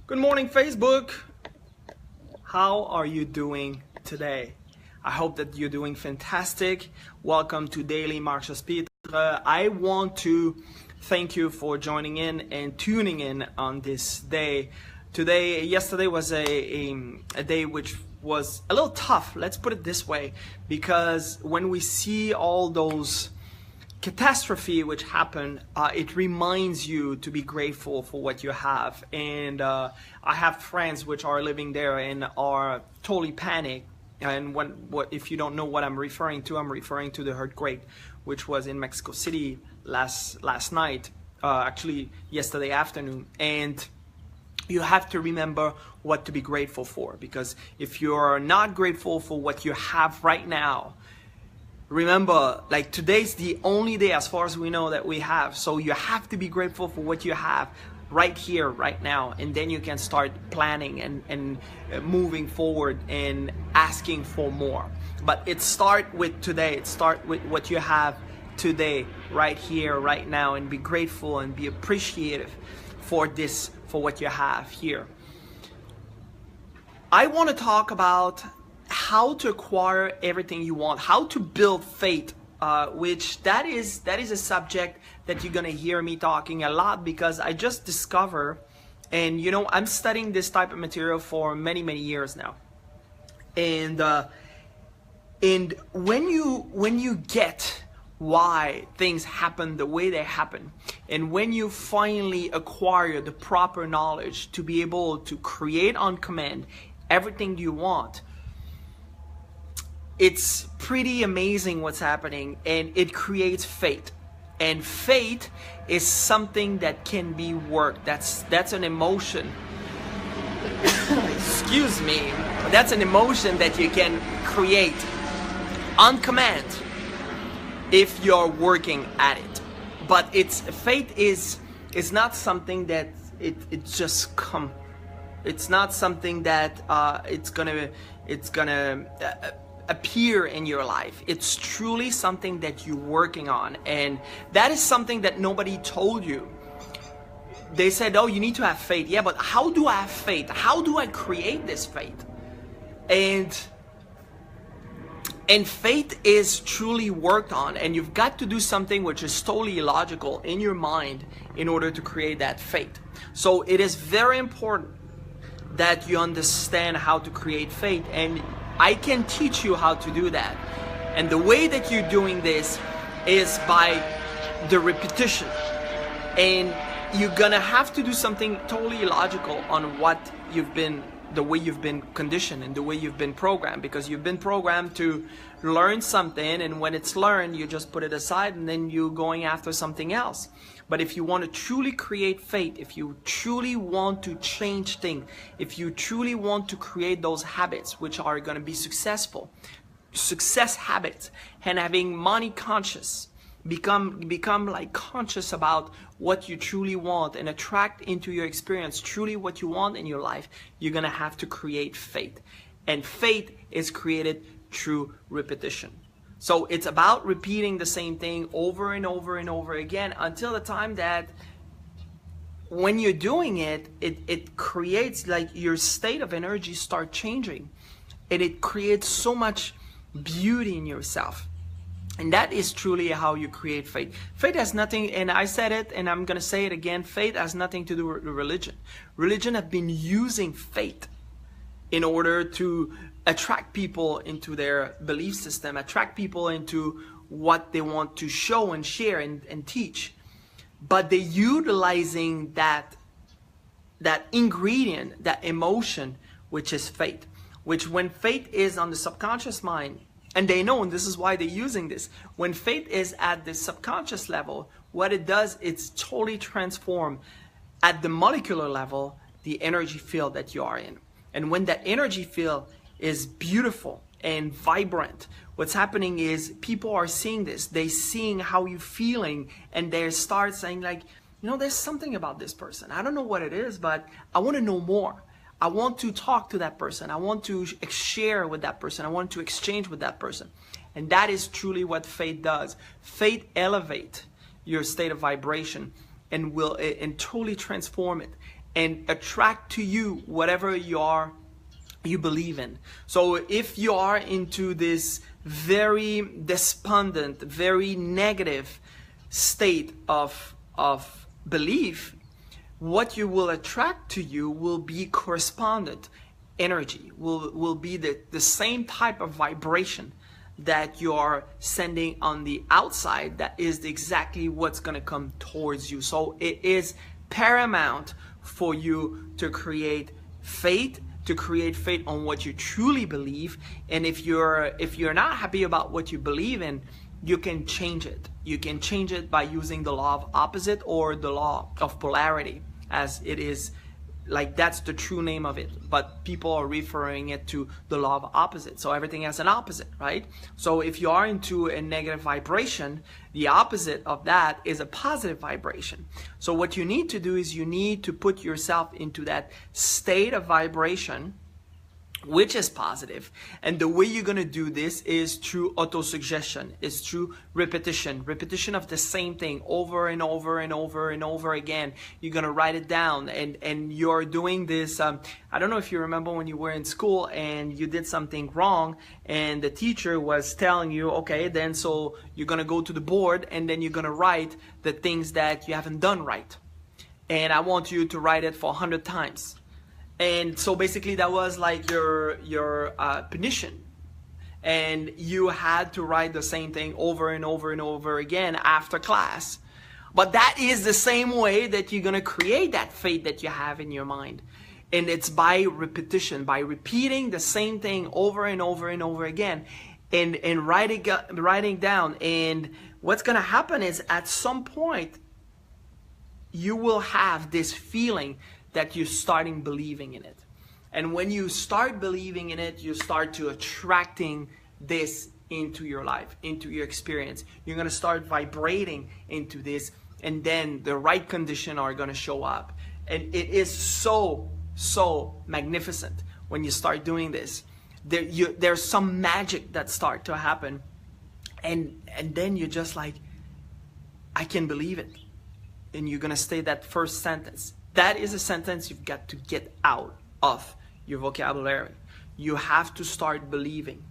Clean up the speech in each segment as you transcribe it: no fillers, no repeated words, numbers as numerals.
Good morning, Facebook. How are you doing today? I hope that you're doing fantastic. Welcome to Daily Marc Jospitre. I want to thank you for joining in and tuning in on this day. Yesterday was a day which was a little tough, let's put it this way, because when we see all those catastrophe which happened, it reminds you to be grateful for what you have. And I have friends which are living there and are totally panicked. And if you don't know what I'm referring to the earthquake which was in Mexico City last night, actually yesterday afternoon. And you have to remember what to be grateful for, because if you're not grateful for what you have right now, remember, like, today's the only day as far as we know that we have. So you have to be grateful for what you have right here, right now. And then you can start planning and moving forward and asking for more. But it starts with today. It starts with what you have today, right here, right now. And be grateful and be appreciative for this, for what you have here. I want to talk about how to acquire everything you want, how to build faith, which that is a subject that you're gonna hear me talking a lot, because I just discovered, and you know, I'm studying this type of material for many years now, and when you get why things happen the way they happen, and when you finally acquire the proper knowledge to be able to create on command everything you want, it's pretty amazing what's happening, and it creates faith. And faith is something that can be worked. That's an emotion. Excuse me. That's an emotion that you can create on command if you're working at it. But faith is not something that it just come. It's not something that it's gonna appear in your life. It's truly something that you're working on, and that is something that nobody told you. They said, oh, you need to have faith. Yeah, but how do I have faith? How do I create this faith? And faith is truly worked on, and you've got to do something which is totally illogical in your mind in order to create that faith. So it is very important that you understand how to create faith, and I can teach you how to do that. And the way that you're doing this is by the repetition. And you're gonna have to do something totally illogical on what the way you've been conditioned and the way you've been programmed, because you've been programmed to learn something, and when it's learned, you just put it aside and then you're going after something else. But if you want to truly create faith, if you truly want to change things, if you truly want to create those habits which are going to be successful, success habits, and having money conscious, become like conscious about what you truly want and attract into your experience truly what you want in your life, you're going to have to create faith. And faith is created through repetition. So it's about repeating the same thing over and over and over again until the time that when you're doing it, it creates, like, your state of energy start changing, and it creates so much beauty in yourself. And that is truly how you create faith. Faith has nothing, and I said it and I'm going to say it again, faith has nothing to do with religion. Religion have been using faith in order to attract people into their belief system, attract people into what they want to show and share and teach. But they're utilizing that ingredient, that emotion, which is faith. Which, when faith is on the subconscious mind, and they know, and this is why they're using this, when faith is at the subconscious level, what it does, it's totally transform at the molecular level the energy field that you are in. And when that energy field is beautiful and vibrant, what's happening is people are seeing this. They're seeing how you're feeling, and they start saying, like, you know, there's something about this person. I don't know what it is, but I want to know more. I want to talk to that person. I want to share with that person. I want to exchange with that person. And that is truly what faith does. Faith elevates your state of vibration and will totally transform it. and attract to you whatever you believe in. So if you are into this very despondent, very negative state of belief, what you will attract to you will be correspondent energy, will be the same type of vibration that you're sending on the outside. That is exactly what's going to come towards you. So it is paramount for you to create faith, on what you truly believe. And if you're not happy about what you believe in, you can change it. You can change it by using the law of opposite, or the law of polarity, as it is. Like, that's the true name of it, but people are referring it to the law of opposite. So everything has an opposite, right? So if you are into a negative vibration, the opposite of that is a positive vibration. So what you need to do is you need to put yourself into that state of vibration which is positive. And the way you're going to do this is through autosuggestion, is through repetition of the same thing over and over and over and over again. You're going to write it down, and you're doing this. I don't know if you remember when you were in school and you did something wrong and the teacher was telling you, okay, then so you're going to go to the board and then you're going to write the things that you haven't done right. And I want you to write it for 100 times. And so basically that was like your punition, and you had to write the same thing over and over and over again after class. But that is the same way that you're going to create that faith that you have in your mind. And it's by repetition, by repeating the same thing over and over and over again, and writing down. And what's going to happen is at some point you will have this feeling that you're starting believing in it. And when you start believing in it, you start to attracting this into your life, into your experience. You're going to start vibrating into this, and then the right conditions are going to show up. And it is so magnificent when you start doing this. There's some magic that start to happen, and then you're just like, I can believe it. And you're going to say that first sentence. That is a sentence you've got to get out of your vocabulary. You have to start believing,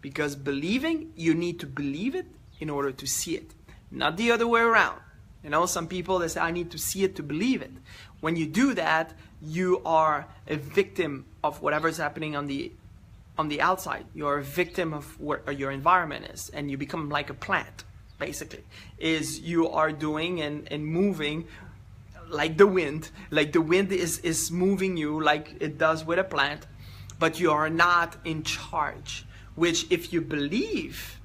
because believing, you need to believe it in order to see it, not the other way around. You know, some people, they say, I need to see it to believe it. When you do that, you are a victim of whatever's happening on the outside. You're a victim of what your environment is, and you become like a plant, basically. Is you are doing and moving like the wind. Like the wind is moving you like it does with a plant, but you are not in charge. Which, if you believe,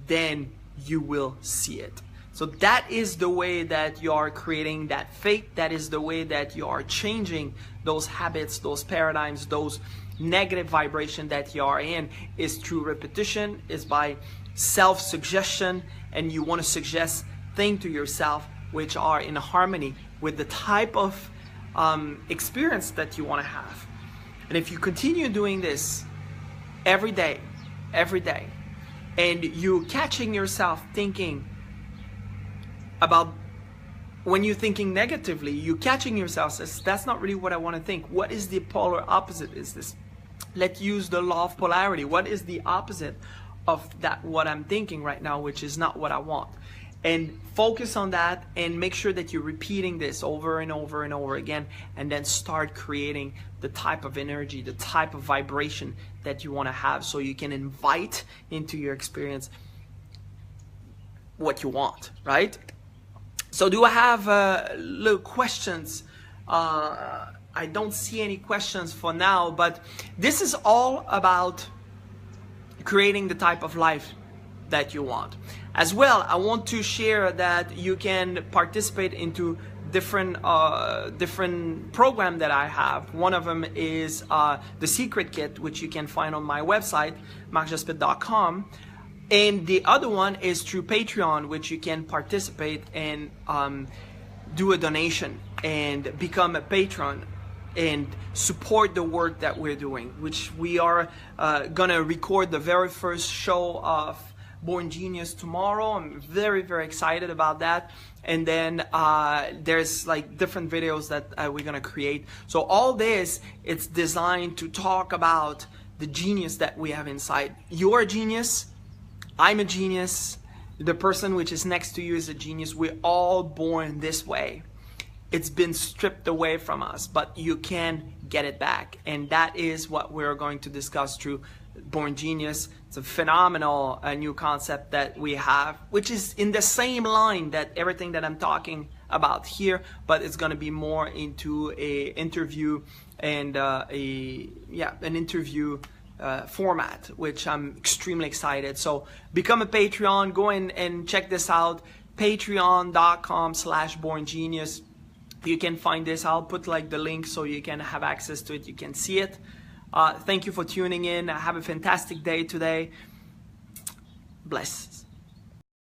then you will see it. So that is the way that you are creating that faith. That is the way that you are changing those habits, those paradigms, those negative vibration that you are in, is through repetition, is by self-suggestion. And you want to suggest things to yourself which are in harmony with the type of experience that you want to have. And if you continue doing this every day, and you catching yourself thinking about, when you're thinking negatively, you catching yourself says, that's not really what I want to think. What is the polar opposite is this? Let's use the law of polarity. What is the opposite of that, what I'm thinking right now, which is not what I want? And focus on that, and make sure that you're repeating this over and over and over again, and then start creating the type of energy, the type of vibration that you want to have, so you can invite into your experience what you want, right? So do I have little questions? I don't see any questions for now, but this is all about creating the type of life that you want. As well, I want to share that you can participate into different program that I have. One of them is the Secret Kit, which you can find on my website, marcjospitre.com. And the other one is through Patreon, which you can participate and do a donation and become a patron and support the work that we're doing, which we are gonna record the very first show of Born Genius tomorrow. I'm very, very excited about that. And then there's like different videos that we're gonna create. So all this, it's designed to talk about the genius that we have inside. You're a genius, I'm a genius, the person which is next to you is a genius. We're all born this way. It's been stripped away from us, but you can get it back. And that is what we're going to discuss through Born Genius. It's a phenomenal new concept that we have, which is in the same line that everything that I'm talking about here, but it's going to be more into a interview and an interview format, which I'm extremely excited. So become a Patreon, go in and check this out, patreon.com/borngenius. You can find this. I'll put like the link so you can have access to it. You can see it. Thank you for tuning in. Have a fantastic day today. Bless.